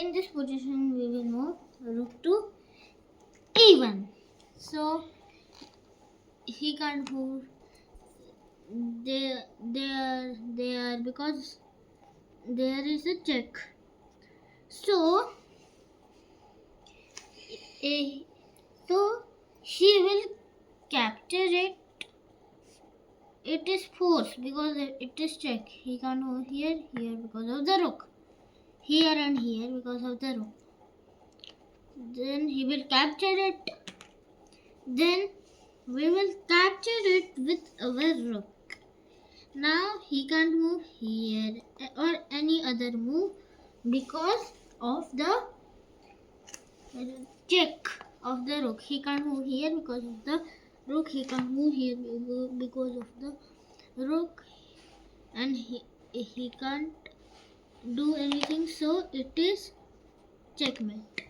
in this position we will move rook to e1. So he can't move there because there is a check. So eh, he will capture it. It is force because it is check. He can't move here because of the rook. Here and here because of the rook. Then he will capture it. Then we will capture it with our rook. Now he can't move here or any other move because of the check of the rook. He can't move here because of the rook. He can't move here because of the rook, and he can't do anything. So it is checkmate.